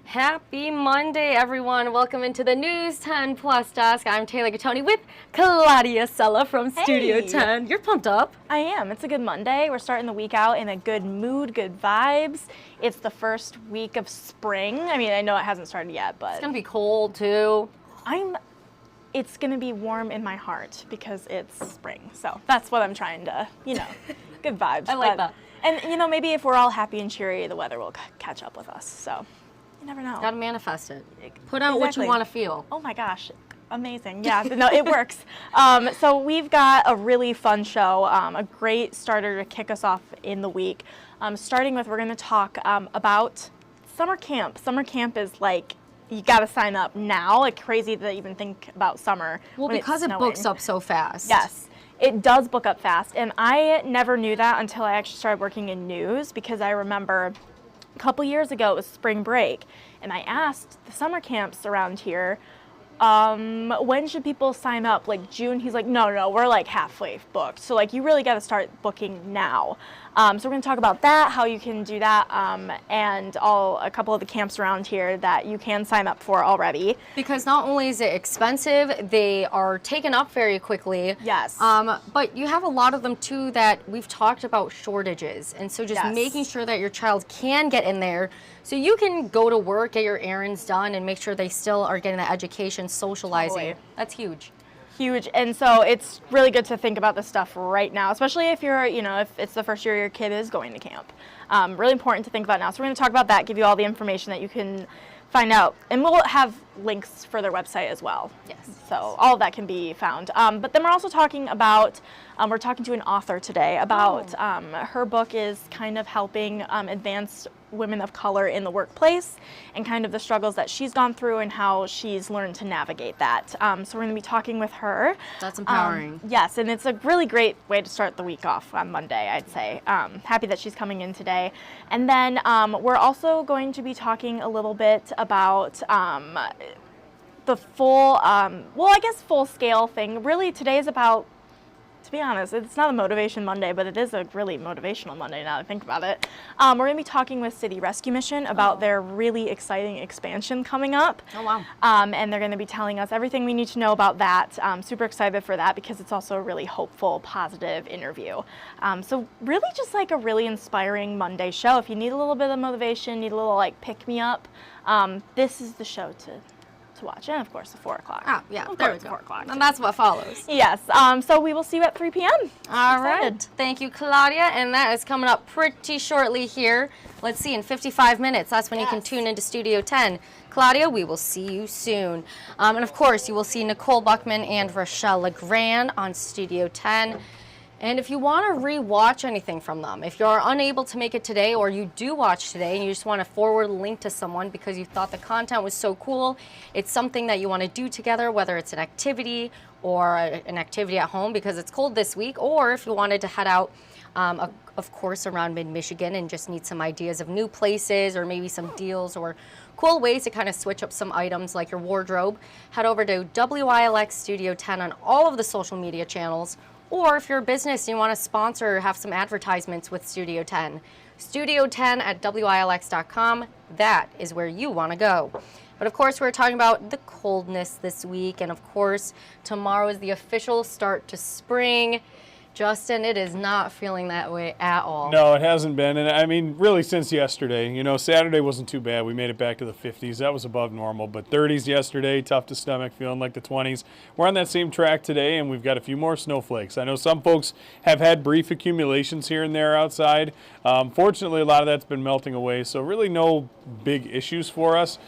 Happy Monday, everyone. Welcome into the News 10 Plus Desk. I'm Taylor Gattoni with Claudia Sella from Studio 10. You're pumped up. I am. It's a good Monday. We're starting the week out in a good mood, good vibes. It's the first week of spring. I mean, I know it hasn't started yet, but It's going to be cold, too. It's going to be warm in my heart because it's spring. So that's what I'm trying to, good vibes. I like that. And, maybe if we're all happy and cheery, the weather will catch up with us. So you never know. Got to manifest it. Put out what you want to feel. Oh my gosh. Amazing. Yeah, no, it works. So we've got a really fun show, a great starter to kick us off in the week. Starting with, we're going to talk about summer camp. Summer camp is like, you got to sign up now. Like crazy to even think about summer. Well, because it books up so fast. Yes, it does book up fast. And I never knew that until I actually started working in news, because I remember a couple years ago it was spring break, and I asked the summer camps around here, when should people sign up? Like June? He's like, no, we're like halfway booked. So like you really got to start booking now. So we're going to talk about that, how you can do that, and a couple of the camps around here that you can sign up for already. Because not only is it expensive, they are taken up very quickly. Yes. But you have a lot of them too that we've talked about shortages. And so just making sure that your child can get in there so you can go to work, get your errands done, and make sure they still are getting the education, socializing. Totally. That's huge. Huge. And so it's really good to think about this stuff right now, especially if you're, if it's the first year your kid is going to camp. Really important to think about now. So we're going to talk about that, give you all the information that you can find out. And we'll have links for their website as well. Yes. So all of that can be found. But then we're also talking about, we're talking to an author today about her book is kind of helping advance women of color in the workplace and kind of the struggles that she's gone through and how she's learned to navigate that. So we're going to be talking with her. That's empowering. Yes, and it's a really great way to start the week off on Monday, I'd say. Happy that she's coming in today. And then we're also going to be talking a little bit about the full, full scale thing. Really, today is about, to be honest, it's not a Motivation Monday, but it is a really motivational Monday now that I think about it. We're going to be talking with City Rescue Mission about their really exciting expansion coming up. Oh, wow. And they're going to be telling us everything we need to know about that. Super excited for that because it's also a really hopeful, positive interview. So really just like a really inspiring Monday show. If you need a little bit of motivation, need a little like pick-me-up, this is the show to watch, and of course the 4 o'clock. Oh, yeah, there we go. 4 o'clock. And that's what follows. Yes, so we will see you at 3 p.m. All right. Thank you, Claudia. And that is coming up pretty shortly here. Let's see, in 55 minutes, that's when you can tune into Studio 10. Claudia, we will see you soon. And of course, you will see Nicole Buckman and Rochelle Legrand on Studio 10. And if you want to re-watch anything from them, if you're unable to make it today or you do watch today and you just want to forward a link to someone because you thought the content was so cool, it's something that you want to do together, whether it's an activity or an activity at home because it's cold this week, or if you wanted to head out, of course, around mid-Michigan and just need some ideas of new places or maybe some deals or cool ways to kind of switch up some items like your wardrobe, head over to WILX Studio 10 on all of the social media channels. Or if you're a business and you want to sponsor or have some advertisements with Studio 10, Studio 10 at WILX.com, that is where you want to go. But of course, we're talking about the coldness this week, and of course, tomorrow is the official start to spring. Justin, it is not feeling that way at all. No, it hasn't been. And I mean, really since yesterday. Saturday wasn't too bad. We made it back to the 50s. That was above normal. But 30s yesterday, tough to stomach, feeling like the 20s. We're on that same track today, and we've got a few more snowflakes. I know some folks have had brief accumulations here and there outside. Fortunately, a lot of that's been melting away, so really no big issues for us,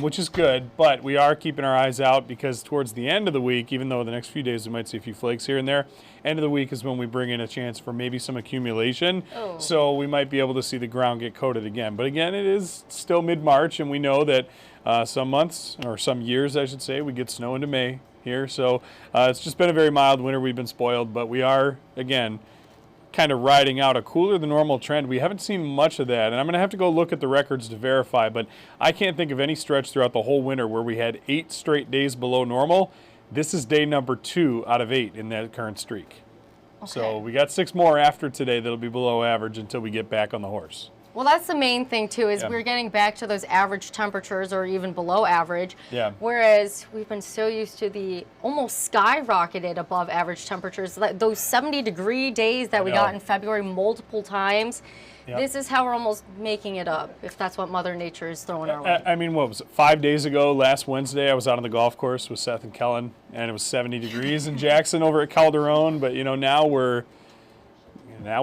which is good. But we are keeping our eyes out because towards the end of the week, even though the next few days we might see a few flakes here and there, end of the week is when we bring in a chance for maybe some accumulation. So we might be able to see the ground get coated again. But again, it is still mid-March, and we know that some months, or some years I should say, we get snow into May here. So it's just been a very mild winter. We've been spoiled, but we are, again, kind of riding out a cooler than normal trend. We haven't seen much of that, and I'm going to have to go look at the records to verify, but I can't think of any stretch throughout the whole winter where we had 8 straight days below normal. This is day number 2 out of 8 in that current streak. Okay. So we got 6 more after today that'll be below average until we get back on the horse. Well, that's the main thing too, is Yeah. we're getting back to those average temperatures or even below average. Yeah. Whereas we've been so used to the almost skyrocketed above average temperatures, like those 70-degree days that we got in February multiple times. Yep. This is how we're almost making it up, if that's what Mother Nature is throwing our way. I mean, what was it? 5 days ago, last Wednesday, I was out on the golf course with Seth and Kellen, and it was 70 degrees in Jackson over at Calderon. But now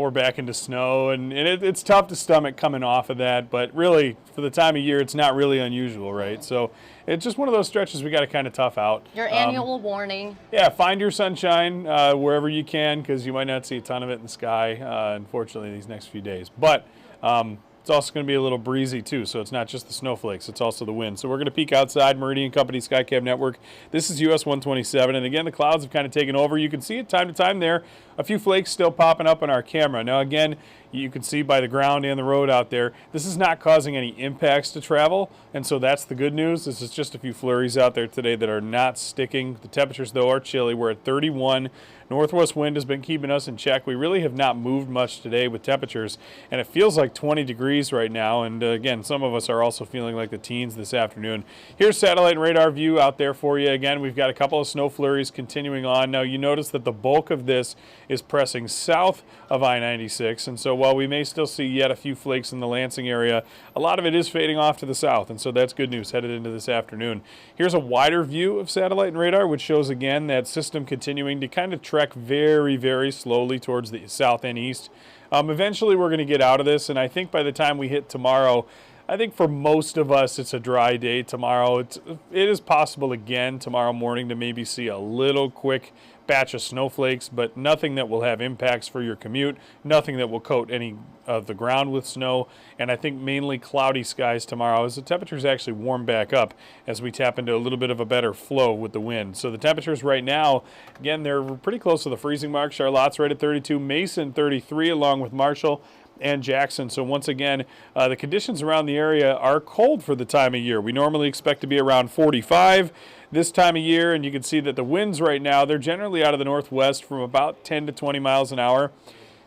we're back into snow, and it's tough to stomach coming off of that. But really, for the time of year, it's not really unusual, right? So it's just one of those stretches we got to kind of tough out. Your annual warning. Yeah, find your sunshine wherever you can, because you might not see a ton of it in the sky, unfortunately, these next few days. But it's also going to be a little breezy, too, so it's not just the snowflakes, it's also the wind. So we're going to peek outside, Meridian Company SkyCab Network. This is US 127, and again, the clouds have kind of taken over. You can see it time to time there, a few flakes still popping up on our camera. Now, again, you can see by the ground and the road out there, this is not causing any impacts to travel, and so that's the good news. This is just a few flurries out there today that are not sticking. The temperatures, though, are chilly. We're at 31. Northwest wind has been keeping us in check. We really have not moved much today with temperatures, and it feels like 20 degrees right now. And again, some of us are also feeling like the teens this afternoon. Here's satellite and radar view out there for you. Again, we've got a couple of snow flurries continuing on. Now, you notice that the bulk of this is pressing south of I-96, and so while we may still see yet a few flakes in the Lansing area, a lot of it is fading off to the south, and so that's good news headed into this afternoon. Here's a wider view of satellite and radar, which shows again that system continuing to kind of trek very, very slowly towards the south and east. Eventually we're going to get out of this, and I think by the time we hit tomorrow, I think for most of us it's a dry day tomorrow. It is possible again tomorrow morning to maybe see a little quick batch of snowflakes, but nothing that will have impacts for your commute, nothing that will coat any of the ground with snow, and I think mainly cloudy skies tomorrow as the temperatures actually warm back up as we tap into a little bit of a better flow with the wind. So the temperatures right now, again, they're pretty close to the freezing mark. Charlotte's right at 32, Mason 33, along with Marshall and Jackson. So once again, the conditions around the area are cold for the time of year. We normally expect to be around 45 this time of year, and you can see that the winds right now, they're generally out of the northwest from about 10 to 20 miles an hour.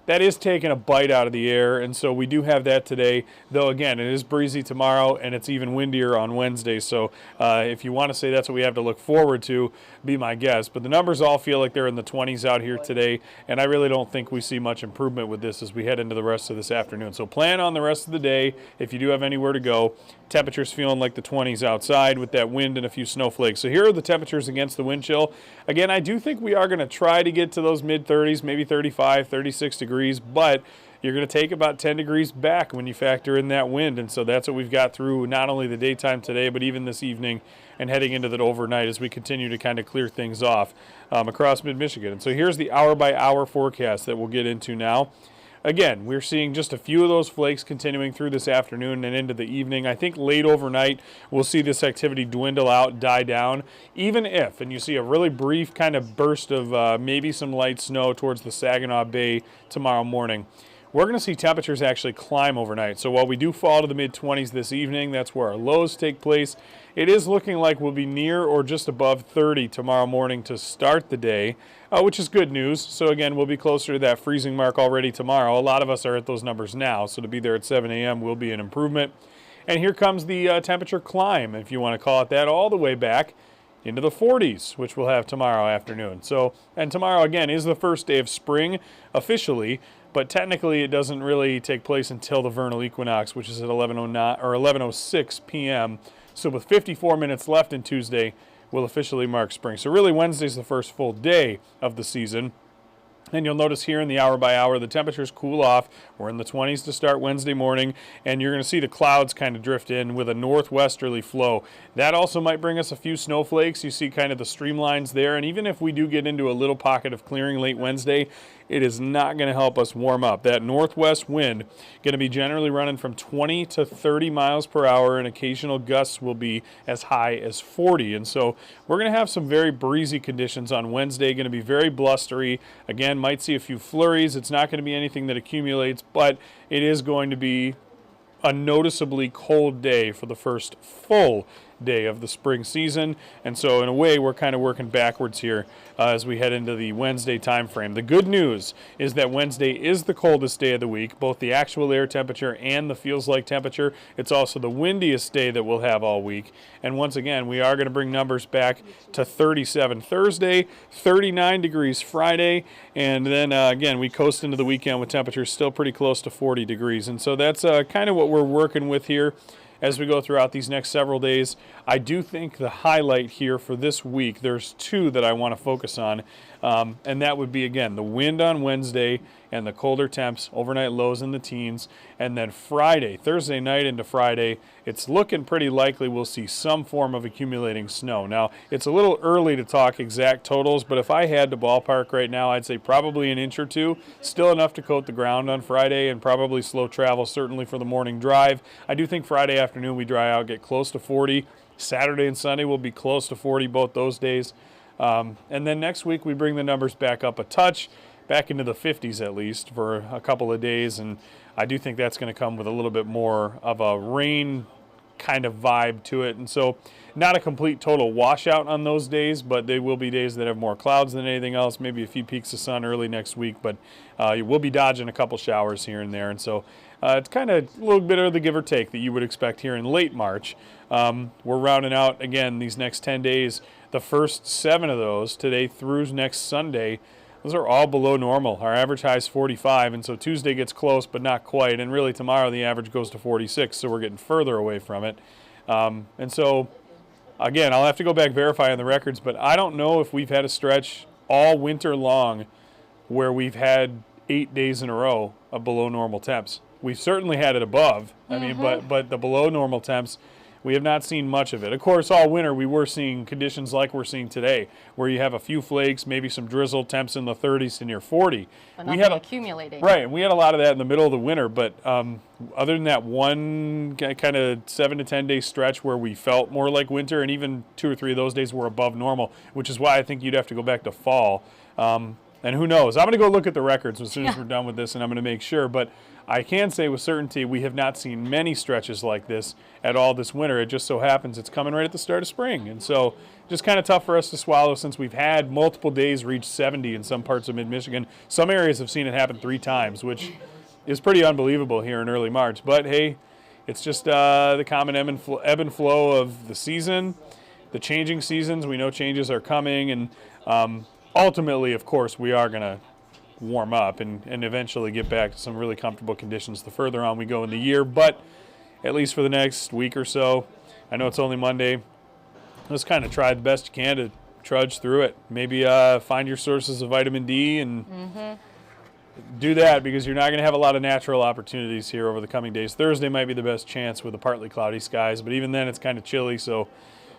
That is taking a bite out of the air, and so we do have that today. Though, again, it is breezy tomorrow, and it's even windier on Wednesday. So if you want to say that's what we have to look forward to, be my guest. But the numbers all feel like they're in the 20s out here today, and I really don't think we see much improvement with this as we head into the rest of this afternoon. So plan on the rest of the day if you do have anywhere to go. Temperatures feeling like the 20s outside with that wind and a few snowflakes. So here are the temperatures against the wind chill. Again, I do think we are going to try to get to those mid-30s, maybe 35, 36 degrees, but you're going to take about 10 degrees back when you factor in that wind. And so that's what we've got through not only the daytime today, but even this evening and heading into that overnight as we continue to kind of clear things off across mid-Michigan. And so here's the hour-by-hour forecast that we'll get into now. Again, we're seeing just a few of those flakes continuing through this afternoon and into the evening. I think late overnight we'll see this activity dwindle out, die down, even if, and you see a really brief kind of burst of maybe some light snow towards the Saginaw Bay tomorrow morning. We're going to see temperatures actually climb overnight. So while we do fall to the mid-20s this evening, that's where our lows take place. It is looking like we'll be near or just above 30 tomorrow morning to start the day, which is good news. So again, we'll be closer to that freezing mark already tomorrow. A lot of us are at those numbers now, so to be there at 7 a.m. will be an improvement. And here comes the temperature climb, if you want to call it that, all the way back into the 40s, which we'll have tomorrow afternoon. So, and tomorrow again is the first day of spring officially, but technically it doesn't really take place until the vernal equinox, which is at 11:09 or 11:06 p.m. So with 54 minutes left in Tuesday, we'll officially mark spring. So really Wednesday's the first full day of the season. And you'll notice here in the hour by hour, the temperatures cool off. We're in the 20s to start Wednesday morning, and you're going to see the clouds kind of drift in with a northwesterly flow. That also might bring us a few snowflakes. You see kind of the streamlines there, and even if we do get into a little pocket of clearing late Wednesday, it is not going to help us warm up. That northwest wind going to be generally running from 20 to 30 miles per hour, and occasional gusts will be as high as 40. And so we're going to have some very breezy conditions on Wednesday, going to be very blustery. Again, might see a few flurries. It's not going to be anything that accumulates, but it is going to be a noticeably cold day for the first full day of the spring season. And so in a way, we're kind of working backwards here as we head into the Wednesday time frame. The good news is that Wednesday is the coldest day of the week, both the actual air temperature and the feels like temperature. It's also the windiest day that we'll have all week. And once again, we are going to bring numbers back to 37 Thursday, 39 degrees Friday, and then again, we coast into the weekend with temperatures still pretty close to 40 degrees. And so that's kind of what we're working with here as we go throughout these next several days. I do think the highlight here for this week, there's two that I want to focus on, and that would be, again, the wind on Wednesday and the colder temps, overnight lows in the teens, and then Friday, Thursday night into Friday, it's looking pretty likely we'll see some form of accumulating snow. Now, it's a little early to talk exact totals, but if I had to ballpark right now, I'd say probably an inch or two, still enough to coat the ground on Friday and probably slow travel, certainly for the morning drive. I do think Friday afternoon we dry out, get close to 40. Saturday and Sunday will be close to 40 both those days. And then next week we bring the numbers back up a touch, back into the 50s at least for a couple of days. And I do think that's going to come with a little bit more of a rain kind of vibe to it. And so not a complete total washout on those days, but they will be days that have more clouds than anything else, maybe a few peaks of sun early next week, but you will be dodging a couple showers here and there. And so it's kind of a little bit of the give or take that you would expect here in late March. We're rounding out, again, these next 10 days. The first 7 of those, today through next Sunday, those are all below normal. Our average high is 45, and so Tuesday gets close, but not quite. And really tomorrow the average goes to 46, so we're getting further away from it. And so, again, I'll have to go back verify on the records, but I don't know if we've had a stretch all winter long where we've had 8 days in a row of below normal temps. We've certainly had it above. I mean, but the below normal temps, we have not seen much of it. Of course, all winter we were seeing conditions like we're seeing today, where you have a few flakes, maybe some drizzle, temps in the 30s to near 40. But nothing accumulating. Right, and we had a lot of that in the middle of the winter, but other than that one kind of 7 to 10 day stretch where we felt more like winter, and even 2 or 3 of those days were above normal, which is why I think you'd have to go back to fall. And who knows? I'm going to go look at the records as soon as we're done with this, and I'm going to make sure. But I can say with certainty we have not seen many stretches like this at all this winter. It just so happens it's coming right at the start of spring. And so just kind of tough for us to swallow since we've had multiple days reach 70 in some parts of mid-Michigan. Some areas have seen it happen 3 times, which is pretty unbelievable here in early March. But, hey, it's just the common ebb and flow of the season, the changing seasons. We know changes are coming, and ultimately, of course, we are going to warm up and eventually get back to some really comfortable conditions the further on we go in the year. But at least for the next week or so, I know it's only Monday, just kind of try the best you can to trudge through it. Maybe find your sources of vitamin D and do that, because you're not going to have a lot of natural opportunities here over the coming days. Thursday might be the best chance with the partly cloudy skies, but even then it's kind of chilly, so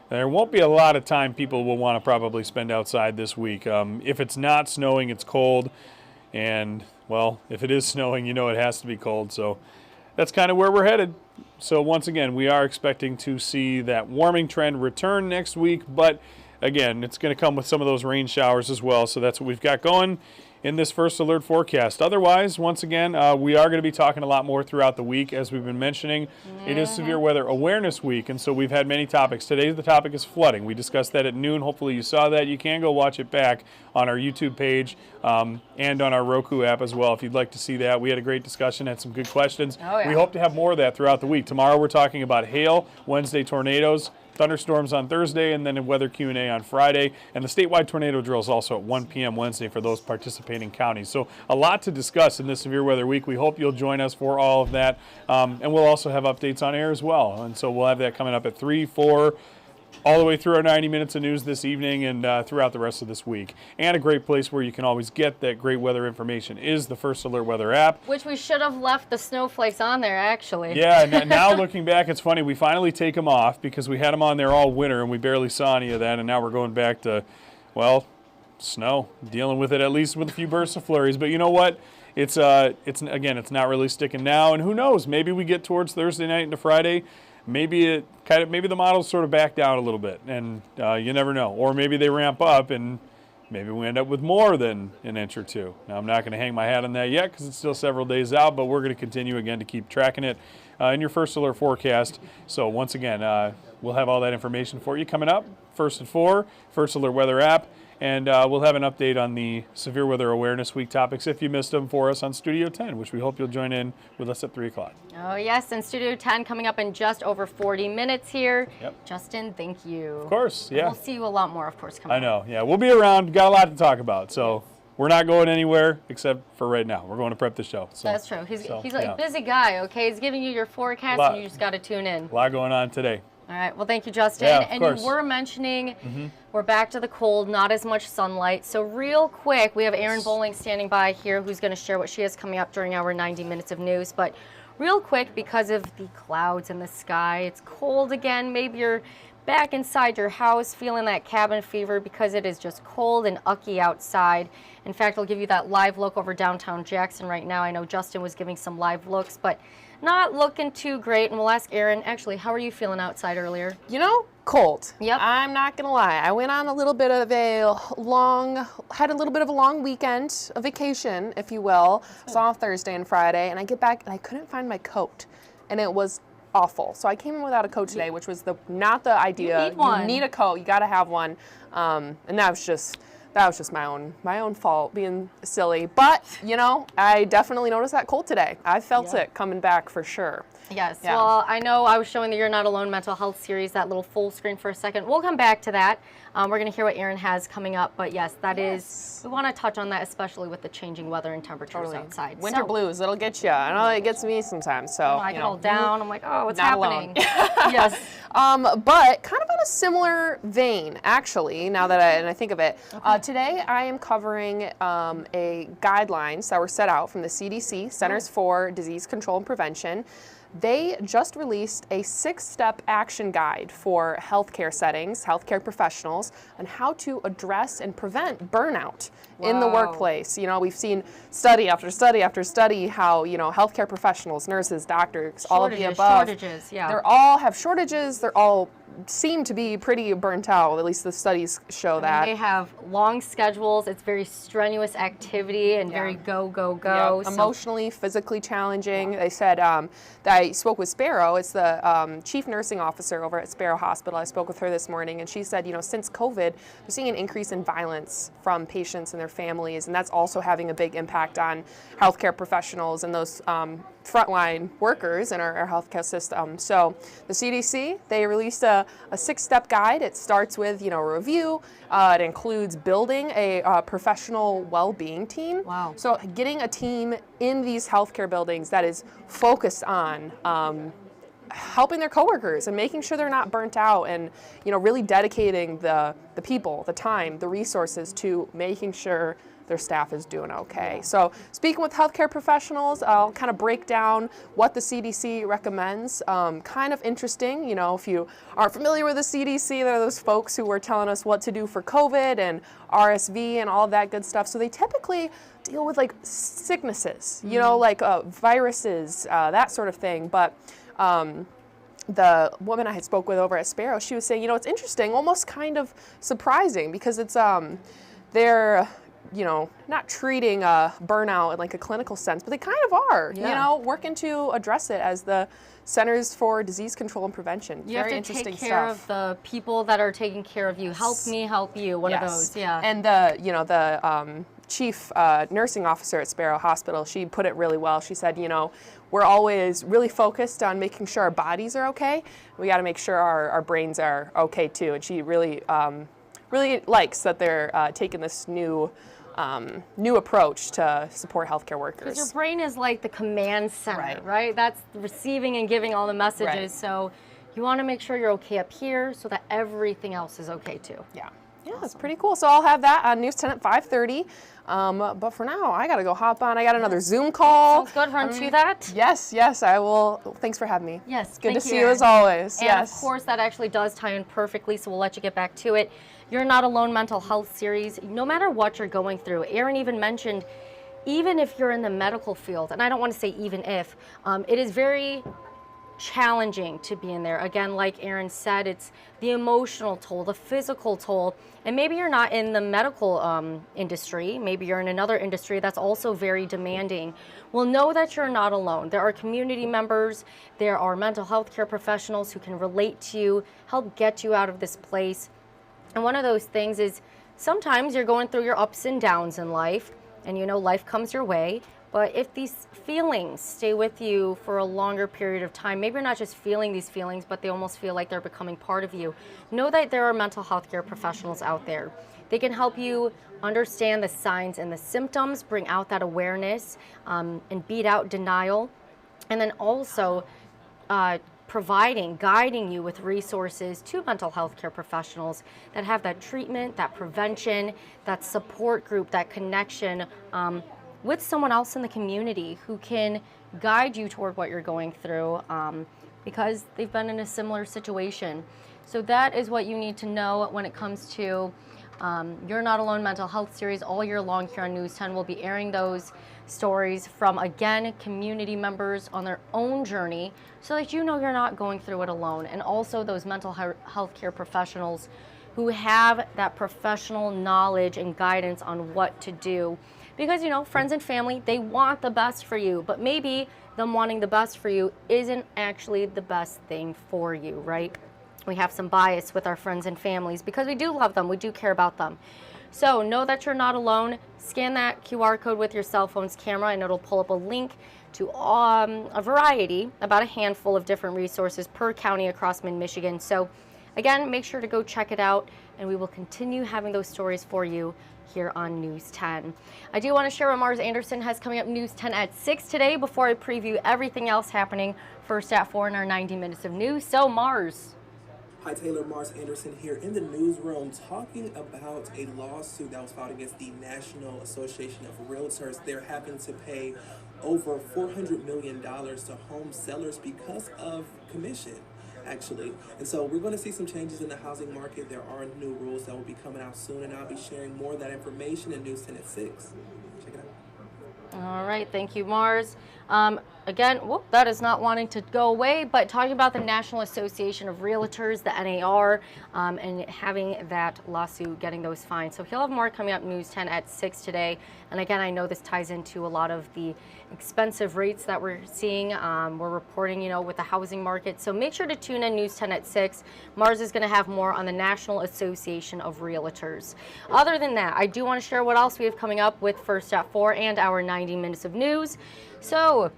there won't be a lot of time people will want to probably spend outside this week. If it's not snowing, it's cold. And, well, if it is snowing, you know it has to be cold. So that's kind of where we're headed. So once again, we are expecting to see that warming trend return next week. But, again, it's going to come with some of those rain showers as well. So that's what we've got going in this first alert forecast. Otherwise, once again, we are going to be talking a lot more throughout the week, as we've been mentioning. It is Severe Weather Awareness Week, and so we've had many topics. Today, the topic is flooding. We discussed that at noon. Hopefully you saw that. You can go watch it back on our YouTube page and on our Roku app as well if you'd like to see that. We had a great discussion, had some good questions. Oh, yeah. We hope to have more of that throughout the week. Tomorrow we're talking about hail, Wednesday tornadoes, thunderstorms on Thursday, and then a weather Q&A on Friday. And the statewide tornado drill is also at 1 p.m. Wednesday for those participating counties. So a lot to discuss in this Severe Weather Week. We hope you'll join us for all of that. And we'll also have updates on air as well. And so we'll have that coming up at 3, 4, all the way through our 90 minutes of news this evening and throughout the rest of this week. And a great place where you can always get that great weather information is the First Alert Weather app. Which we should have left the snowflakes on there, actually. Yeah, now looking back, it's funny. We finally take them off because we had them on there all winter and we barely saw any of that. And now we're going back to, well, snow, dealing with it at least with a few bursts of flurries. But you know what? It's not really sticking now. And who knows? Maybe we get towards Thursday night into Friday. Maybe the models sort of back down a little bit, and you never know. Or maybe they ramp up, and maybe we end up with more than an inch or two. Now, I'm not going to hang my hat on that yet because it's still several days out, but we're going to continue again to keep tracking it in your First Alert forecast. So once again, we'll have all that information for you coming up. First at 4, First Alert Weather app. And we'll have an update on the Severe Weather Awareness Week topics if you missed them for us on Studio 10, which we hope you'll join in with us at 3 o'clock. Oh, yes, and Studio 10 coming up in just over 40 minutes here. Yep. Justin, thank you. Of course, yeah. We'll see you a lot more, of course, coming I know, yeah. We'll be around. Got a lot to talk about. So we're not going anywhere except for right now. We're going to prep the show. So, That's true. He's a busy guy, okay? He's giving you your forecast, and you just got to tune in. A lot going on today. All right. Well, thank you, Justin. Yeah, of and course. you were mentioning we're back to the cold, not as much sunlight. So real quick, we have Erin Bowling standing by here who's going to share what she has coming up during our 90 minutes of news. But real quick, because of the clouds in the sky, it's cold again. Maybe you're back inside your house feeling that cabin fever because it is just cold and ucky outside. In fact, I'll give you that live look over downtown Jackson right now. I know Justin was giving some live looks, but not looking too great. And we'll ask Erin, actually, how are you feeling outside earlier? You know, cold. Yep. I'm not gonna lie. I went on a little bit of a long weekend, a vacation, if you will. Saw Thursday and Friday, and I get back and I couldn't find my coat, and it was awful. So I came in without a coat today, which was not the idea. You need one. You need a coat. You got to have one, and that was just my own fault, being silly. But you know, I definitely noticed that cold today. I felt it coming back for sure. Yes. Yeah. Well, I know I was showing the You're Not Alone mental health series, that little full screen for a second. We'll come back to that. We're going to hear what Erin has coming up. But yes, we want to touch on that, especially with the changing weather and temperatures outside. Winter blues, it'll get you. I know it gets me sometimes. So I get all down. I'm like, oh, what's not happening? alone. Yes. But kind of on a similar vein, actually, now that I think of it. Today I am covering a guidelines that were set out from the CDC, Centers for Disease Control and Prevention. They just released a 6-step action guide for healthcare settings, healthcare professionals, on how to address and prevent burnout in the workplace. You know, we've seen study after study after study how, you know, healthcare professionals, nurses, doctors, all of the above. Shortages, yeah. They all have shortages. They're all seem to be pretty burnt out. At least the studies show that. They have long schedules. It's very strenuous activity and very go, go, go. Yep. So Emotionally, physically challenging. They said that I spoke with Sparrow. It's the chief nursing officer over at Sparrow Hospital. I spoke with her this morning, and she said, you know, since COVID, they're seeing an increase in violence from patients and their families, and that's also having a big impact on healthcare professionals and those frontline workers in our healthcare system. So the CDC, they released a 6-step guide. It starts with, you know, a review. It includes building a professional well-being team. Wow. So getting a team in these healthcare buildings that is focused on helping their coworkers and making sure they're not burnt out, and, you know, really dedicating the people, the time, the resources to making sure their staff is doing okay. So speaking with healthcare professionals, I'll kind of break down what the CDC recommends. Kind of interesting, you know, if you aren't familiar with the CDC, there are those folks who were telling us what to do for COVID and RSV and all of that good stuff. So they typically deal with like sicknesses, you know, like viruses, that sort of thing. But the woman I had spoke with over at Sparrow, she was saying, you know, it's interesting, almost kind of surprising, because it's they're, you know, not treating burnout in like a clinical sense, but they kind of are, you know, working to address it as the Centers for Disease Control and Prevention. You Very have to interesting take care stuff. of the people that are taking care of you. Help me, help you. One of those, yeah. And the, you know, the chief nursing officer at Sparrow Hospital, she put it really well. She said, you know, we're always really focused on making sure our bodies are okay. We got to make sure our brains are okay too. And she really, really likes that they're taking this new approach to support healthcare workers. Because your brain is like the command center, right? That's receiving and giving all the messages. So you want to make sure you're okay up here so that everything else is okay too. Yeah. Yeah, it's pretty cool. So I'll have that on News 10 at 5:30. But for now, I got to go hop on. I got another Zoom call. Sounds good. Run to that. Yes, I will. Thanks for having me. Yes, Good to thank see you as always. And of course, that actually does tie in perfectly, so we'll let you get back to it. You're Not Alone mental health series. No matter what you're going through, Erin even mentioned, even if you're in the medical field, and I don't want to say even if, it is very challenging to be in there. Again, like Erin said, it's the emotional toll, the physical toll, and maybe you're not in the medical industry, maybe you're in another industry that's also very demanding. Well, know that you're not alone. There are community members, there are mental health care professionals who can relate to you, help get you out of this place. And one of those things is sometimes you're going through your ups and downs in life, and life comes your way. But if these feelings stay with you for a longer period of time, maybe you're not just feeling these feelings, but they almost feel like they're becoming part of you. Know that there are mental health care professionals out there. They can help you understand the signs and the symptoms, bring out that awareness, and beat out denial. And then also guiding you with resources to mental health care professionals that have that treatment, that prevention, that support group, that connection, with someone else in the community who can guide you toward what you're going through because they've been in a similar situation. So that is what you need to know when it comes to You're Not Alone mental health series. All year long here on News 10, we'll be airing those stories from, again, community members on their own journey so that you're not going through it alone. And also those mental health care professionals who have that professional knowledge and guidance on what to do. Because, friends and family, they want the best for you, but maybe them wanting the best for you isn't actually the best thing for you, right? We have some bias with our friends and families because we do love them, we do care about them. So know that you're not alone. Scan that QR code with your cell phone's camera and it'll pull up a link to a variety, about a handful of different resources per county across mid-Michigan. So again, make sure to go check it out, and we will continue having those stories for you here on News 10. I do want to share what Mars Anderson has coming up News 10 at 6 today before I preview everything else happening first at 4 in our 90 minutes of news. So Mars. Hi, Taylor. Mars Anderson here in the newsroom talking about a lawsuit that was filed against the National Association of Realtors. They're having to pay over $400 million to home sellers because of commission, actually. And so we're going to see some changes in the housing market. There are new rules that will be coming out soon, and I'll be sharing more of that information in News 10 at 6. Check it out. All right, thank you, Mars. Again, that is not wanting to go away, but talking about the National Association of Realtors, the NAR, and having that lawsuit, getting those fines. So he'll have more coming up News 10 at 6 today. And again, I know this ties into a lot of the expensive rates that we're seeing. We're reporting, with the housing market. So make sure to tune in News 10 at 6. Mars is going to have more on the National Association of Realtors. Other than that, I do want to share what else we have coming up with First at 4 and our 90 minutes of news. So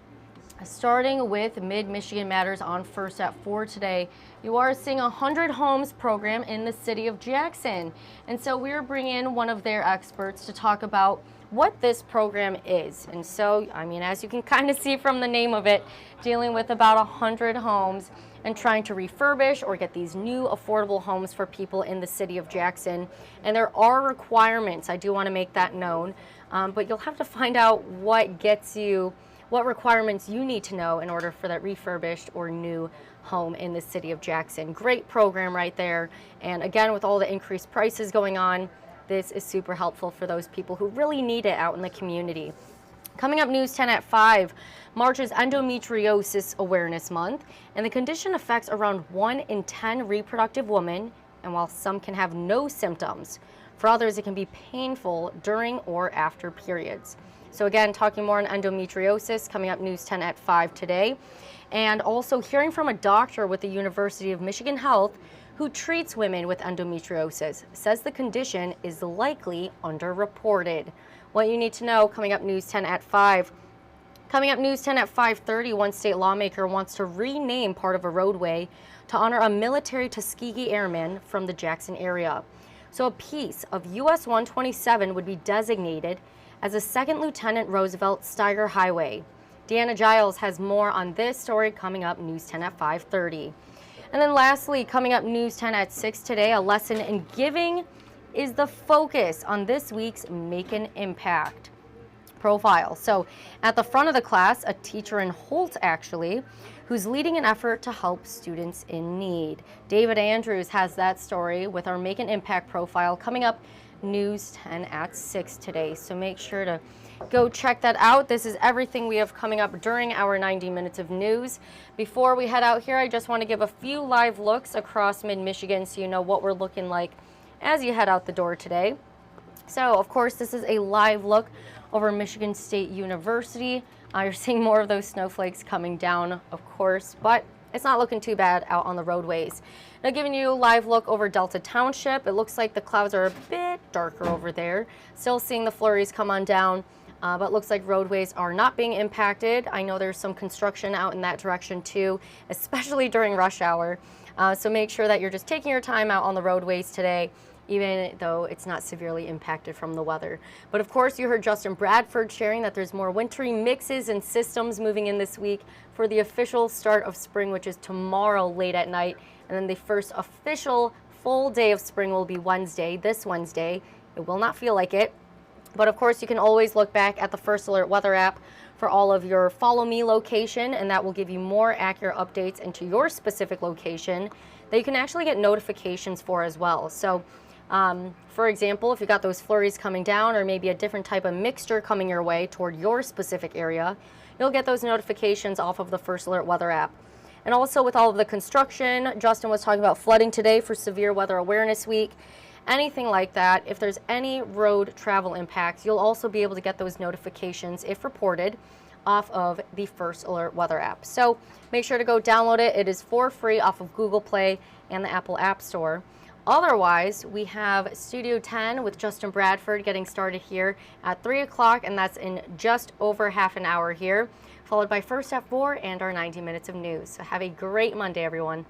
starting with Mid-Michigan Matters on First at 4 today, you are seeing a 100 homes program in the city of Jackson. And so we're bringing in one of their experts to talk about what this program is. And so, as you can kind of see from the name of it, dealing with about 100 homes and trying to refurbish or get these new affordable homes for people in the city of Jackson. And there are requirements, I do want to make that known, but you'll have to find out what requirements you need to know in order for that refurbished or new home in the city of Jackson. Great program right there. And again, with all the increased prices going on, this is super helpful for those people who really need it out in the community. Coming up News 10 at 5, March is Endometriosis Awareness Month, and the condition affects around 1 in 10 reproductive women, and while some can have no symptoms, for others it can be painful during or after periods. So again, talking more on endometriosis, coming up News 10 at 5 today. And also hearing from a doctor with the University of Michigan Health who treats women with endometriosis, says the condition is likely underreported. What you need to know, coming up News 10 at 5. Coming up News 10 at 5:30, one state lawmaker wants to rename part of a roadway to honor a military Tuskegee Airman from the Jackson area. So a piece of US 127 would be designated as a 2nd Lieutenant Roosevelt Steiger Highway. Deanna Giles has more on this story coming up News 10 at 5:30. And then lastly, coming up News 10 at 6 today, a lesson in giving is the focus on this week's Make an Impact profile. So at the front of the class, a teacher in Holt actually, who's leading an effort to help students in need. David Andrews has that story with our Make an Impact profile coming up News 10 at 6 today. So make sure to go check that out. This is everything we have coming up during our 90 minutes of news. Before we head out here, I just want to give a few live looks across mid-Michigan so you know what we're looking like as you head out the door today. So, of course, this is a live look over Michigan State University. You're seeing more of those snowflakes coming down, of course, but it's not looking too bad out on the roadways. Now, giving you a live look over Delta Township, it looks like the clouds are a bit darker over there. Still seeing the flurries come on down, but looks like roadways are not being impacted. I know there's some construction out in that direction too, especially during rush hour. So make sure that you're just taking your time out on the roadways today, even though it's not severely impacted from the weather. But of course, you heard Justin Bradford sharing that there's more wintry mixes and systems moving in this week for the official start of spring, which is tomorrow late at night. And then the first official full day of spring will be Wednesday, this Wednesday. It will not feel like it. But of course, you can always look back at the First Alert weather app for all of your Follow Me location, and that will give you more accurate updates into your specific location that you can actually get notifications for as well. So, for example, if you got those flurries coming down or maybe a different type of mixture coming your way toward your specific area, you'll get those notifications off of the First Alert weather app. And also with all of the construction, Justin was talking about flooding today for Severe Weather Awareness Week. Anything like that, if there's any road travel impacts, you'll also be able to get those notifications, if reported, off of the First Alert weather app. So make sure to go download it. It is for free off of Google Play and the Apple App Store. Otherwise, we have Studio 10 with Justin Bradford getting started here at 3 o'clock, and that's in just over half an hour here, followed by First at 4 and our 90 minutes of news. So have a great Monday, everyone.